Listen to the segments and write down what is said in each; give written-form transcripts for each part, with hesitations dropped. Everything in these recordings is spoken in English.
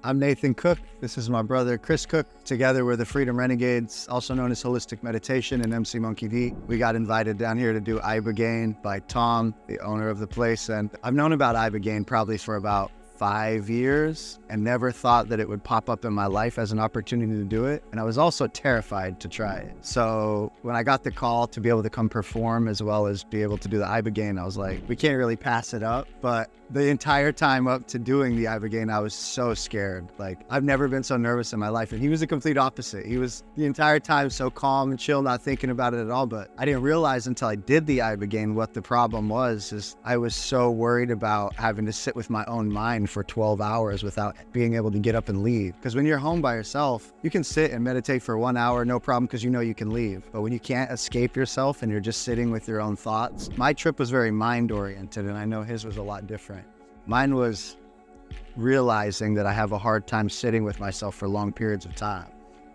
I'm Naithon Cook. This is my brother, Chris Cook. Together, we're the Freedom Renegades, also known as Holistic Meditation and MC Monkey D. We got invited down here to do Ibogaine by Tom, the owner of the place. And I've known about Ibogaine probably for about 5 years and never thought that it would pop up in my life as an opportunity to do it. And I was also terrified to try it. So when I got the call to be able to come perform as well as be able to do the Ibogaine, I was like, we can't really pass it up. But the entire time up to doing the Ibogaine, I was so scared. Like, I've never been so nervous in my life. And he was the complete opposite. He was the entire time so calm and chill, not thinking about it at all. But I didn't realize until I did the Ibogaine what the problem was, is I was so worried about having to sit with my own mind for 12 hours without being able to get up and leave. Because when you're home by yourself, you can sit and meditate for 1 hour, no problem, because you know you can leave. But when you can't escape yourself and you're just sitting with your own thoughts, my trip was very mind-oriented, and I know his was a lot different. Mine was realizing that I have a hard time sitting with myself for long periods of time.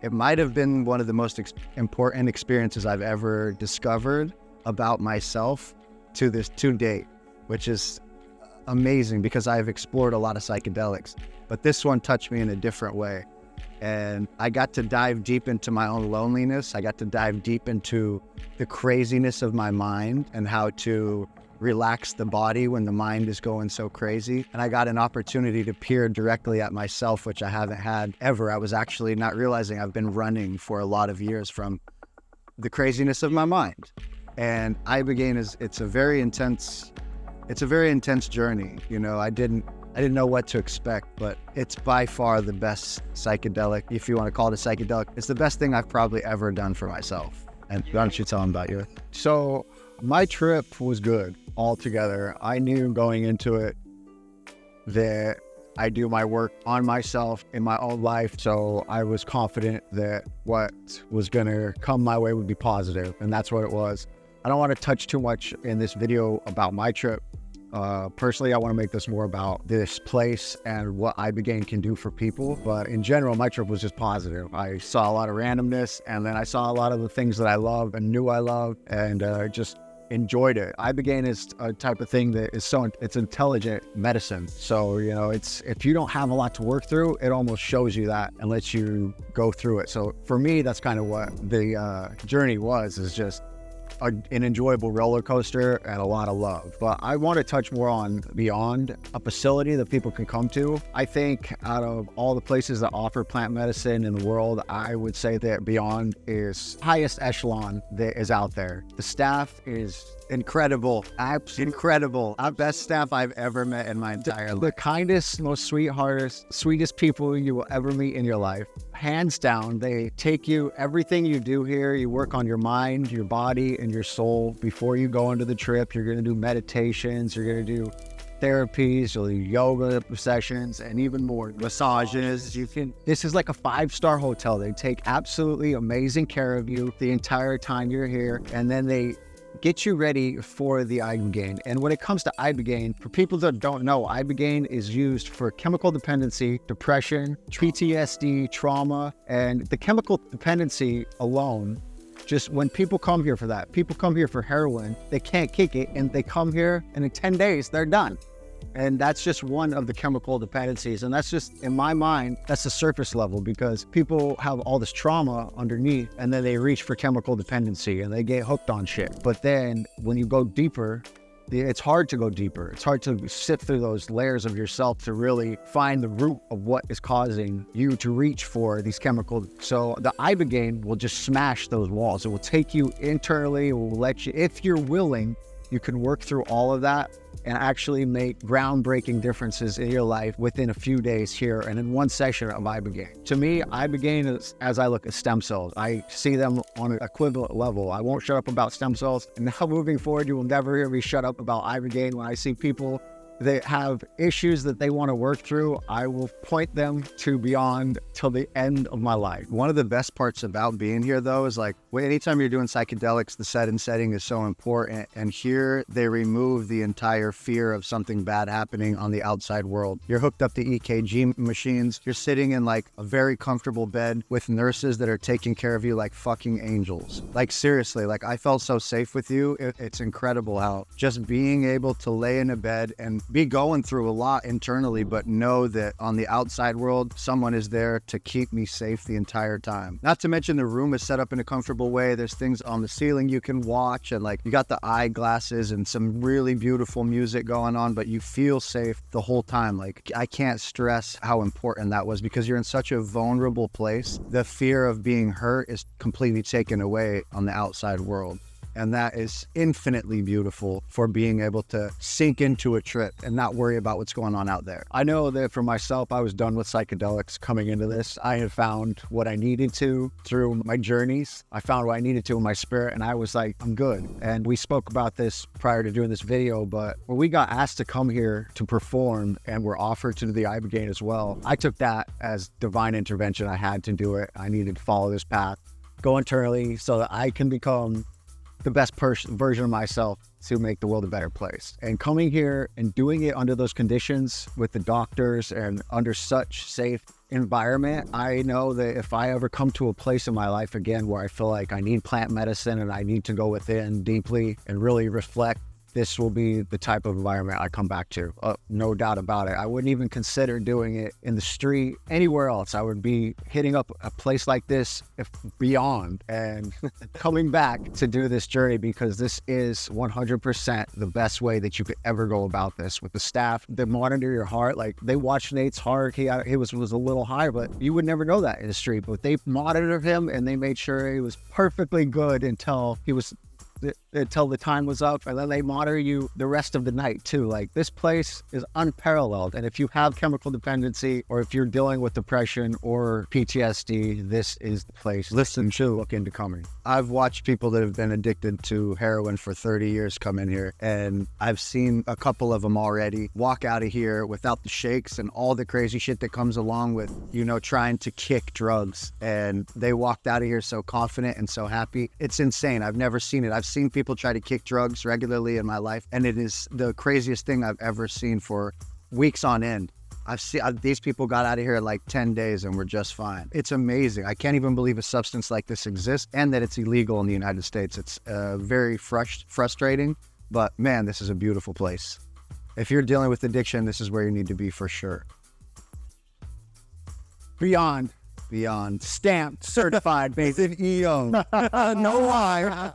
It might have been one of the most important experiences I've ever discovered about myself to date, which is amazing because I've explored a lot of psychedelics, but this one touched me in a different way. And I got to dive deep into my own loneliness. I got to dive deep into the craziness of my mind and how to relax the body when the mind is going so crazy. And I got an opportunity to peer directly at myself, which I haven't had ever. I was actually not realizing I've been running for a lot of years from the craziness of my mind. And Ibogaine it's a very intense journey. You know, I didn't know what to expect, but it's by far the best psychedelic, if you want to call it a psychedelic. It's the best thing I've probably ever done for myself. And why don't you tell them about you? So my trip was good altogether. I knew going into it that I do my work on myself in my own life. So I was confident that what was going to come my way would be positive. And that's what it was. I don't want to touch too much in this video about my trip. Personally, I want to make this more about this place and what Ibogaine can do for people. But in general, my trip was just positive. I saw a lot of randomness, and then I saw a lot of the things that I love and knew I loved, and just enjoyed it. Ibogaine is a type of thing that is it's intelligent medicine. So, you know, if you don't have a lot to work through, it almost shows you that and lets you go through it. So for me, that's kind of what the journey is just an enjoyable roller coaster and a lot of love. But I want to touch more on Beond, a facility that people can come to. I think out of all the places that offer plant medicine in the world, I would say that Beond is highest echelon that is out there. The staff is incredible. Incredible. Best staff I've ever met in my entire life. The kindest, most sweetest people you will ever meet in your life. Hands down, they take you, everything you do here, you work on your mind, your body, and your soul. Before you go into the trip, you're going to do meditations, you're going to do therapies, you'll do yoga sessions, and even more massages. This is like a 5-star hotel. They take absolutely amazing care of you the entire time you're here, and then they get you ready for the Ibogaine. And when it comes to Ibogaine, for people that don't know, Ibogaine is used for chemical dependency, depression, PTSD, trauma, and the chemical dependency alone. Just when people come here for that, people come here for heroin, they can't kick it, and they come here, and in 10 days, they're done. And that's just one of the chemical dependencies. And that's just, in my mind, that's the surface level, because people have all this trauma underneath, and then they reach for chemical dependency and they get hooked on shit. But then when you go deeper, it's hard to go deeper. It's hard to sift through those layers of yourself to really find the root of what is causing you to reach for these chemicals. So the Ibogaine will just smash those walls. It will take you internally. It will let you, if you're willing, you can work through all of that and actually make groundbreaking differences in your life within a few days here and in one session of Ibogaine. To me, Ibogaine is, as I look at stem cells, I see them on an equivalent level. I won't shut up about stem cells. And now moving forward, you will never hear me shut up about Ibogaine. When I see people that have issues that they want to work through, I will point them to Beond till the end of my life. One of the best parts about being here, though, is like anytime you're doing psychedelics, the set and setting is so important. And here they remove the entire fear of something bad happening on the outside world. You're hooked up to EKG machines. You're sitting in like a very comfortable bed with nurses that are taking care of you like fucking angels. Like seriously, like I felt so safe with you. It's incredible how just being able to lay in a bed and be going through a lot internally, but know that on the outside world, someone is there to keep me safe the entire time. Not to mention the room is set up in a comfortable way. There's things on the ceiling you can watch, and like you got the eyeglasses and some really beautiful music going on, but you feel safe the whole time. Like I can't stress how important that was, because you're in such a vulnerable place. The fear of being hurt is completely taken away on the outside world. And that is infinitely beautiful for being able to sink into a trip and not worry about what's going on out there. I know that for myself, I was done with psychedelics coming into this. I had found what I needed to through my journeys. I found what I needed to in my spirit, and I was like, I'm good. And we spoke about this prior to doing this video, but when we got asked to come here to perform and were offered to do the Ibogaine as well, I took that as divine intervention. I had to do it. I needed to follow this path, go internally so that I can become the best version of myself to make the world a better place. And coming here and doing it under those conditions with the doctors and under such safe environment, I know that if I ever come to a place in my life again where I feel like I need plant medicine and I need to go within deeply and really reflect, this will be the type of environment I come back to. No doubt about it. I wouldn't even consider doing it in the street anywhere else. I would be hitting up a place like this, if Beond, and coming back to do this journey, because this is 100% the best way that you could ever go about this. With the staff, they monitor your heart. Like they watched Nate's heart. He was a little higher, but you would never know that in the street. But they monitored him and they made sure he was perfectly good until the time was up, and then they monitor you the rest of the night too. Like this place is unparalleled, and if you have chemical dependency or if you're dealing with depression or PTSD, this is the place to look into coming. I've watched people that have been addicted to heroin for 30 years come in here, and I've seen a couple of them already walk out of here without the shakes and all the crazy shit that comes along with, you know, trying to kick drugs, and they walked out of here so confident and so happy. It's insane. I've never seen it. I've seen people try to kick drugs regularly in my life, and it is the craziest thing I've ever seen for weeks on end. These people got out of here in like 10 days and were just fine. It's amazing. I can't even believe a substance like this exists and that it's illegal in the United States. It's very frustrating, but man, this is a beautiful place. If you're dealing with addiction, this is where you need to be for sure. Beond. Beond. Stamped, certified, based in EO. No lie.